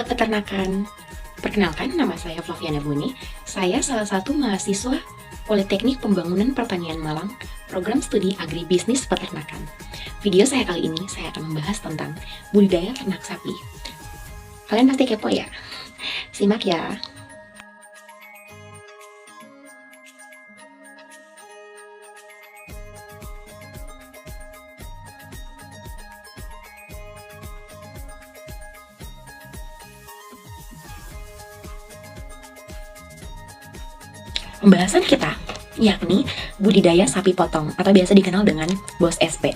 Sobat Peternakan, perkenalkan nama saya Flaviana Buni. Saya salah satu mahasiswa Politeknik Pembangunan Pertanian Malang, program studi Agribisnis Peternakan. Video saya kali ini, saya akan membahas tentang budidaya ternak sapi. Kalian pasti kepo ya? Simak ya. Pembahasan kita yakni budidaya sapi potong atau biasa dikenal dengan BOS SP.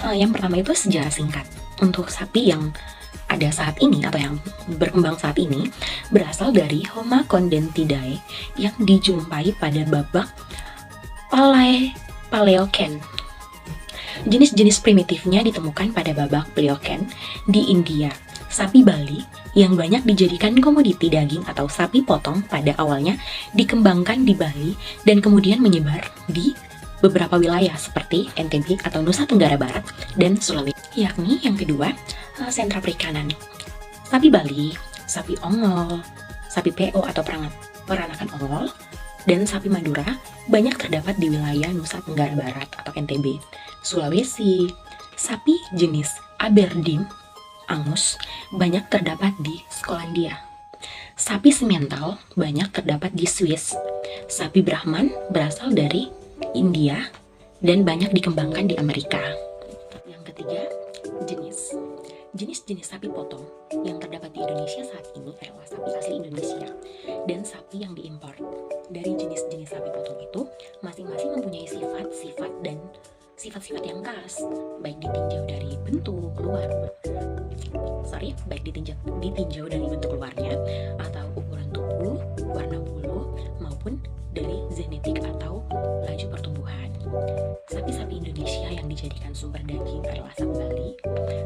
Yang pertama itu sejarah singkat. Untuk sapi yang ada saat ini atau yang berkembang saat ini berasal dari Homo condentidae yang dijumpai pada babak Paleogen. Jenis-jenis primitifnya ditemukan pada babak Pliocene di India. Sapi Bali yang banyak dijadikan komoditi daging atau sapi potong pada awalnya dikembangkan di Bali dan kemudian menyebar di beberapa wilayah seperti NTB atau Nusa Tenggara Barat dan Sulawesi. Yakni yang kedua, sentra perikanan. Sapi Bali, sapi ongol, sapi PO atau peranakan ongol, dan sapi Madura banyak terdapat di wilayah Nusa Tenggara Barat atau NTB, Sulawesi. Sapi jenis Aberdeen Angus banyak terdapat di Skotlandia. Sapi Simmental banyak terdapat di Swiss. Sapi Brahman berasal dari India dan banyak dikembangkan di Amerika. Yang ketiga, jenis sapi potong yang terdapat di Indonesia saat ini adalah sapi asli Indonesia dan sapi yang diimpor. Dari jenis-jenis sapi potong itu masing-masing mempunyai sifat-sifat yang khas, baik ditinjau dari bentuk dari bentuk luarnya atau ukuran tubuh, warna bulu, maupun dari genetik atau laju pertumbuhan. Sapi-sapi Indonesia yang dijadikan sumber daging adalah sapi Bali,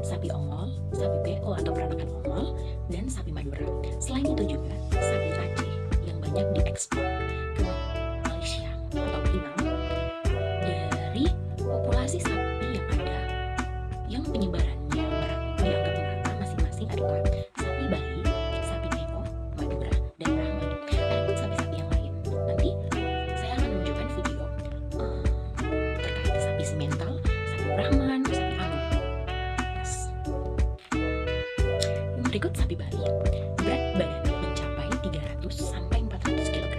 sapi ongol, sapi PO atau peranakan ongol, dan sapi Madura. Selain itu juga sapi Aceh yang banyak diekspor ke Malaysia atau Pinang. Dari populasi sapi yang ada, yang penyebarannya dianggap merata masing-masing adalah sapi Bali, sapi PO, Madura, dan Brahman. Adapun sapi-sapi yang lain, nanti saya akan menunjukkan video terkait sapi Simmental, sapi Brahman, sapi Anu. Berikut sapi Bali. Berat badan mencapai 300 sampai 400 kg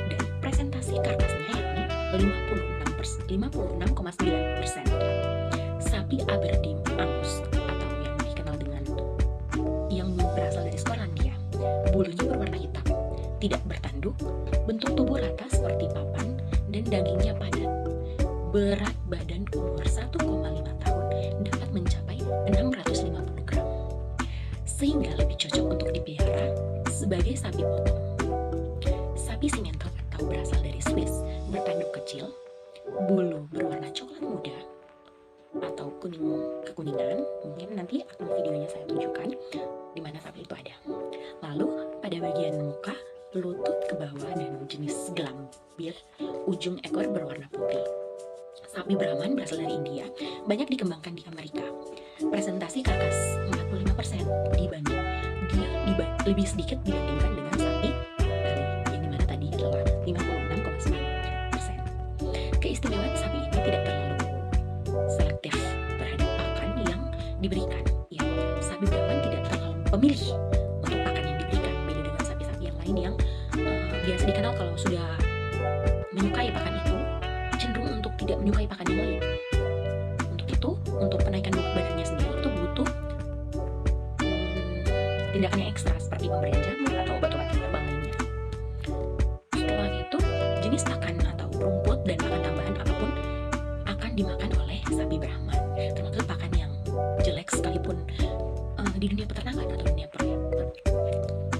dan presentasi karkasnya yakni 56,9%. Sapi Aberdeen Angus atau yang dikenal dengan yang berasal dari Skotlandia, bulunya berwarna hitam, tidak bertanduk, bentuk tubuh rata seperti papan, dan dagingnya padat. Berat badan umur 1,5 tahun dapat mencapai 650 gram, sehingga lebih cocok untuk dipelihara sebagai sapi potong. Sapi Simmental atau berasal dari Swiss bertanduk kecil, bulu berwarna coklat muda atau kekuningan. Mungkin nanti akan videonya saya tunjukkan di mana sapi itu ada. Lalu pada bagian muka, lutut ke bawah, dan jenis gelambir ujung ekor berwarna putih. Sapi Brahman berasal dari India, banyak dikembangkan di Amerika. Presentasi karkas 45% lebih sedikit dibandingkan dengan sapi Bali yang dimana tadi adalah 56,9%. Keistimewaan sapi ini tidak terlalu selektif terhadap pakan yang diberikan. Ya, sapi Brahman tidak terlalu pemilih untuk pakan yang diberikan, beda dengan sapi-sapi yang lain yang biasa dikenal kalau sudah menyukai pakan itu cenderung untuk tidak menyukai pakan yang lain. Untuk itu, untuk penaikan berat badannya sendiri itu butuh tindakan yang ekstra seperti pemberian jamu atau obat-obat herbal lainnya. Setelah itu, jenis pakan atau rumput dan pakan tambahan apapun akan dimakan oleh sapi Brahman, termasuk pakan yang jelek sekalipun. Di dunia peternakan atau dunia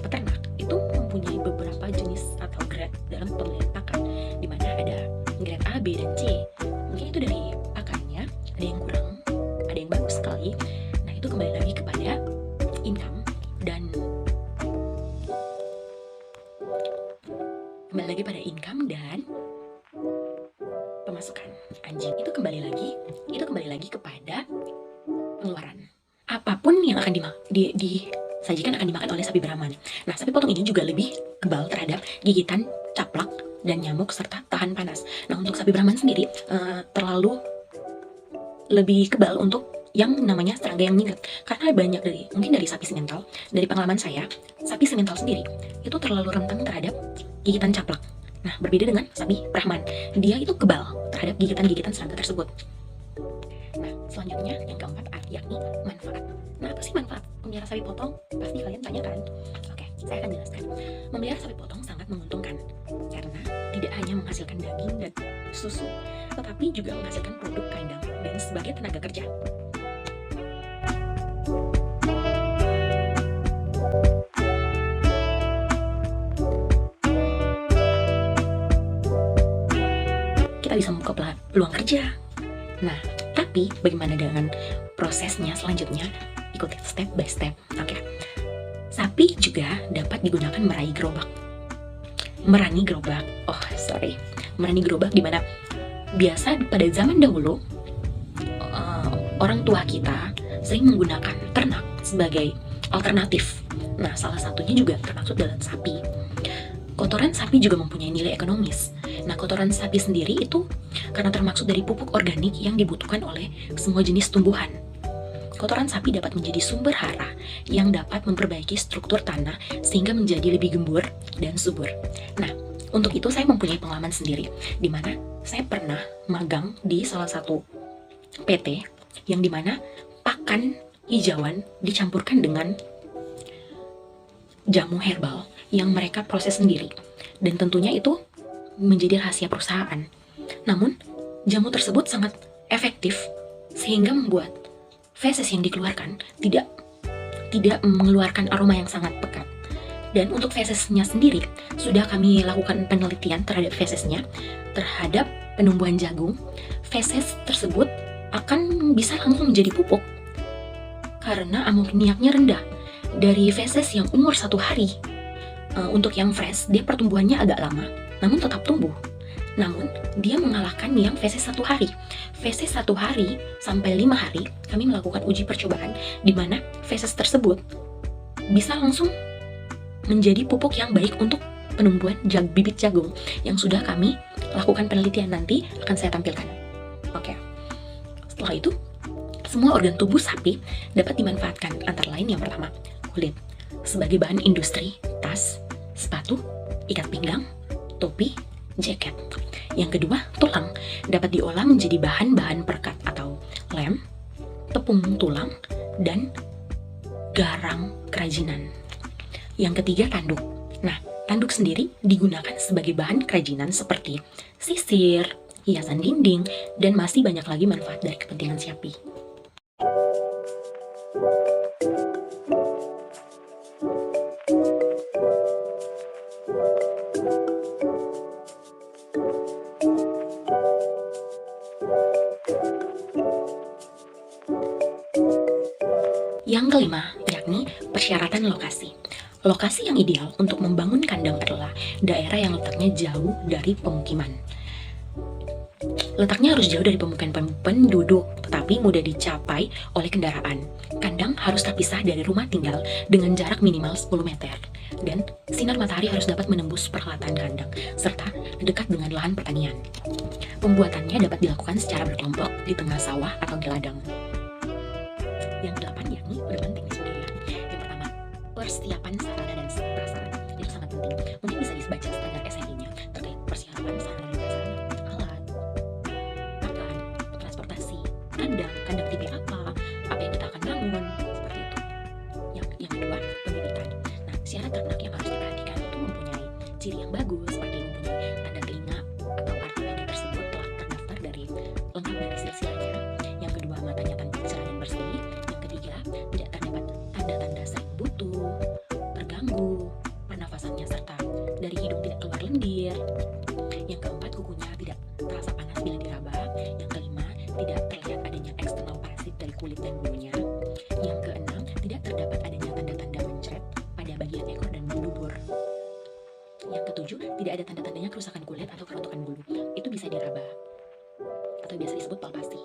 peternak itu mempunyai beberapa jenis atau grade dalam pemilihan pakan, di mana ada grade A, B, dan C. Mungkin itu dari pakannya, ada yang kurang, ada yang bagus sekali. Nah, itu kembali lagi kepada income dan pemasukan anjing. Itu kembali lagi kepada pengeluaran. Apapun yang akan sajikan akan dimakan oleh sapi Brahman. Nah, sapi potong ini juga lebih kebal terhadap gigitan caplak dan nyamuk serta tahan panas. Nah, untuk sapi Brahman sendiri terlalu lebih kebal untuk yang namanya serangga yang minggat, karena banyak dari sapi simental. Dari pengalaman saya, sapi simental sendiri itu terlalu rentan terhadap gigitan caplak. Nah, berbeda dengan sapi Brahman, dia itu kebal terhadap gigitan-gigitan serangga tersebut. Nah, selanjutnya yang keempat yakni manfaat. Nah, apa sih manfaat memelihara sapi potong? Pasti kalian tanyakan. Oke, saya akan jelaskan. Memelihara sapi potong sangat menguntungkan karena tidak hanya menghasilkan daging dan susu, tetapi juga menghasilkan produk kandang dan sebagai tenaga kerja. Kita bisa membuka peluang kerja. Nah, tapi bagaimana dengan prosesnya selanjutnya? Ikuti step by step. Oke. Sapi juga dapat digunakan meraih gerobak. Merani gerobak. Merani gerobak di mana biasa pada zaman dahulu orang tua kita sering menggunakan ternak sebagai alternatif. Nah, salah satunya juga termasuk dalam sapi. Kotoran sapi juga mempunyai nilai ekonomis. Nah, kotoran sapi sendiri itu karena termasuk dari pupuk organik yang dibutuhkan oleh semua jenis tumbuhan. Kotoran sapi dapat menjadi sumber hara yang dapat memperbaiki struktur tanah sehingga menjadi lebih gembur dan subur. Nah, untuk itu saya mempunyai pengalaman sendiri, di mana saya pernah magang di salah satu PT yang dimana pakan hijauan dicampurkan dengan jamu herbal yang mereka proses sendiri, dan tentunya itu menjadi rahasia perusahaan. Namun, jamu tersebut sangat efektif sehingga membuat feses yang dikeluarkan tidak mengeluarkan aroma yang sangat pekat. Dan untuk fesesnya sendiri, sudah kami lakukan penelitian terhadap fesesnya, terhadap penumbuhan jagung. Feses tersebut akan bisa langsung menjadi pupuk karena amoniaknya rendah. Dari feses yang umur 1 hari, untuk yang fresh, dia pertumbuhannya agak lama, namun tetap tumbuh. Namun, dia mengalahkan yang feses 1 hari. Feses 1 hari sampai 5 hari, kami melakukan uji percobaan, di mana feses tersebut bisa langsung menjadi pupuk yang baik untuk penumbuhan bibit jagung yang sudah kami lakukan penelitian. Nanti akan saya tampilkan. Oke. Setelah itu, semua organ tubuh sapi dapat dimanfaatkan, antara lain yang pertama, kulit sebagai bahan industri, tas, sepatu, ikat pinggang, topi, jaket. Yang kedua, tulang dapat diolah menjadi bahan-bahan perekat atau lem, tepung tulang, dan garang kerajinan. Yang ketiga, tanduk. Nah, tanduk sendiri digunakan sebagai bahan kerajinan seperti sisir, hiasan dinding, dan masih banyak lagi manfaat dari kepentingan sapi. Yang kelima, yakni persyaratan lokasi. Lokasi yang ideal untuk membangun kandang adalah daerah yang letaknya jauh dari pemukiman. Letaknya harus jauh dari pemukiman penduduk, tetapi mudah dicapai oleh kendaraan. Kandang harus terpisah dari rumah tinggal dengan jarak minimal 10 meter. Dan sinar matahari harus dapat menembus peralatan kandang, serta dekat dengan lahan pertanian. Pembuatannya dapat dilakukan secara berkelompok di tengah sawah atau di ladang. Yang 8 yakni beban teknis budaya. Yang pertama, persiapan sarana dan prasarana. Itu sangat penting. Mungkin bisa dibaca standar SNI-nya terkait persiapan sarana dan prasarana, alat, pakan, transportasi, kandang tipe apa yang kita akan bangun, seperti itu. Yang kedua, pembibitan. Nah, syarat ternak yang harus diperhatikan itu mempunyai ciri yang bagus, seperti mempunyai tanda telinga atau arti pendek tersebut telah terdaftar lengkap dari silsilahnya. Yang kedua, matanya tampak cerah dan bersih. Yang ketiga, tidak terdapat tanda-tanda sering butuh, terganggu pernafasannya, serta dari hidung tidak keluar lendir. Yang keempat, kukunya tidak terasa panas bila diraba. Yang kelima, tidak terlihat adanya eksternal parasit dari kulit dan bulunya. Yang keenam, tidak terdapat adanya tanda-tanda mencret pada bagian ekor dan dubur. Yang ketujuh, tidak ada tanda-tandanya kerusakan kulit atau kerontokan bulu. Itu bisa diraba atau biasa disebut palpasi.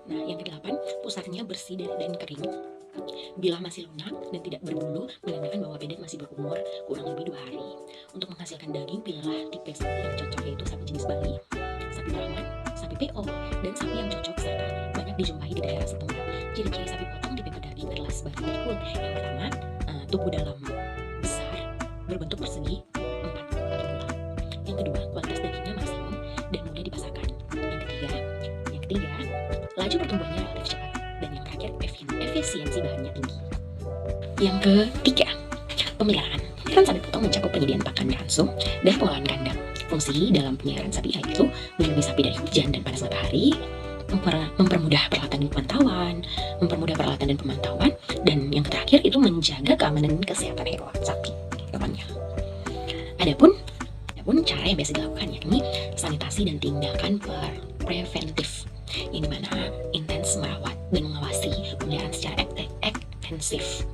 Nah, yang kedelapan, pusatnya bersih dan kering. Bila masih lunak dan tidak berbulu, menandakan bahwa bebek masih berumur kurang lebih 2 hari. Untuk menghasilkan daging, pilihlah tipe sapi yang cocok, yaitu sapi jenis Bali, sapi Brahman, sapi PO, dan sapi yang cocok serta banyak dijumpai di daerah setempat. Ciri-ciri sapi potong tipe daging adalah sebagai berikut. Yang pertama, tubuh dalam besar, berbentuk persegi, 4 atau 2. Yang kedua, kualitas dagingnya maksimum dan mudah dipasarkan. Yang ketiga, laju pertumbuhannya relatif cepat. Dan yang terakhir, efisiensi bahannya tinggi. Yang ketiga, pemeliharaan. Pemeliharaan sapi potong mencakup penyediaan pakan ransum dan pengolahan kandang. Fungsi dalam pemeliharaan sapi yaitu melindungi sapi dari hujan dan panas matahari, mempermudah peralatan dan pemantauan, dan yang terakhir itu menjaga keamanan dan kesehatan hewan hewannya. Adapun cara yang biasa dilakukan yakni sanitasi dan tindakan preventif, yang dimana intens merawat dan mengawasi pemeliharaan secara intensif.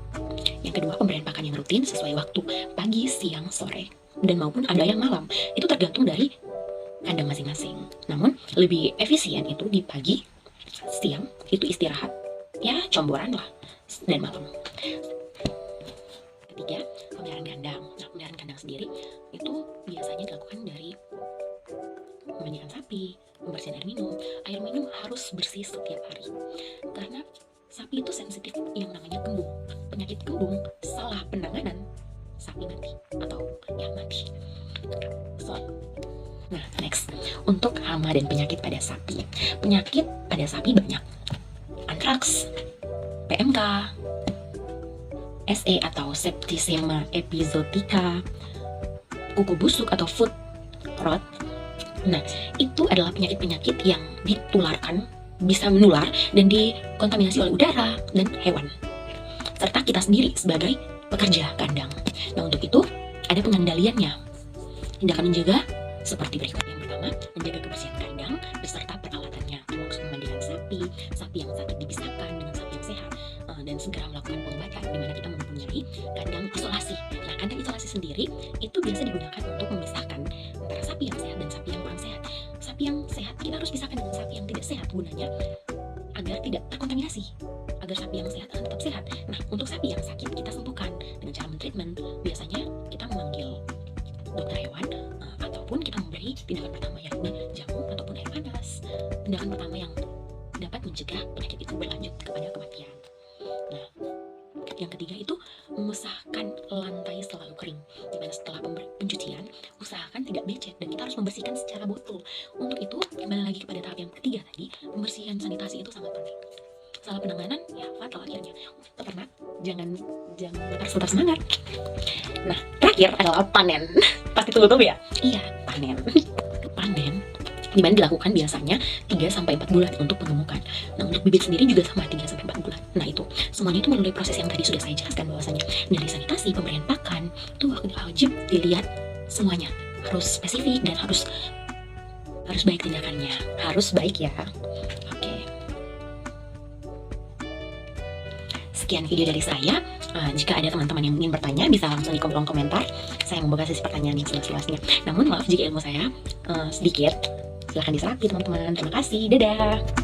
Yang kedua, pemberian pakan yang rutin sesuai waktu pagi, siang, sore, dan maupun ada yang malam. Itu tergantung dari kandang masing-masing. Namun lebih efisien itu di pagi, siang itu istirahat, ya comboran lah, dan malam. Ketiga, pemeliharaan kandang. Nah, pemeliharaan kandang sendiri itu biasanya dilakukan dari memandikan sapi, membersihkan air minum. Air minum harus bersih setiap hari, karena sapi itu sensitif yang namanya kembung. Penyakit kembung, salah penanganan, sapi mati atau yang mati. Nah, next, untuk hama dan penyakit pada sapi. Penyakit pada sapi banyak. Antraks, PMK, SE atau septicemia epizootica, kuku busuk atau foot rot. Nah, itu adalah penyakit-penyakit yang ditularkan, bisa menular dan dikontaminasi oleh udara dan hewan, serta kita sendiri sebagai pekerja kandang. Nah, untuk itu ada pengendaliannya. Tindakan menjaga seperti berikut. Yang pertama, menjaga kebersihan kandang beserta peralatannya, termasuk memandikan sapi yang sakit dipisahkan dengan sapi yang sehat, dan segera melakukan pengobatan, di mana kita mempunyai kandang isolasi. Nah, kandang isolasi sendiri itu biasa digunakan untuk memisahkan antara sapi yang sehat dan sapi yang kurang sehat. Sapi yang sehat kita harus pisahkan dengan sapi yang tidak sehat, gunanya agar tidak terkontaminasi, agar sapi yang sehat tetap sehat. Nah, untuk sapi yang sakit kita sembuhkan dengan cara mentreatment. Biasanya kita memanggil dokter hewan, ataupun kita memberi tindakan pertama yakni jamu ataupun air panas. Tindakan pertama yang dapat mencegah penyakit itu berlanjut kepada kematian. Nah, yang ketiga itu mengusahakan lantai selalu kering, dimana setelah pencucian usahakan tidak becek dan kita harus membersihkan secara botol. Untuk itu kembali lagi kepada tahap yang ketiga tadi, pembersihan sanitasi itu sangat penting. Salah penanganan ya fatal akhirnya. Peternak jangan harus tetap semangat. Nah, terakhir adalah panen. Pasti tunggu-tunggu ya? Iya, panen. Panen dimana dilakukan biasanya 3-4 bulan untuk pengemukan. Nah, untuk bibit sendiri juga sama 3-4 bulan. Nah, itu semuanya itu melalui proses yang tadi sudah saya jelaskan, bahwasanya dari sanitasi, pemberian pakan itu wajib dilihat semuanya, harus spesifik dan harus baik tindakannya, harus baik ya. Oke. Sekian video dari saya. Jika ada teman-teman yang ingin bertanya, bisa langsung di kolom komentar. Saya membuka sesi pertanyaan yang seluas-luasnya. Namun maaf jika ilmu saya sedikit. Silahkan diserapi teman-teman. Terima kasih. Dadah.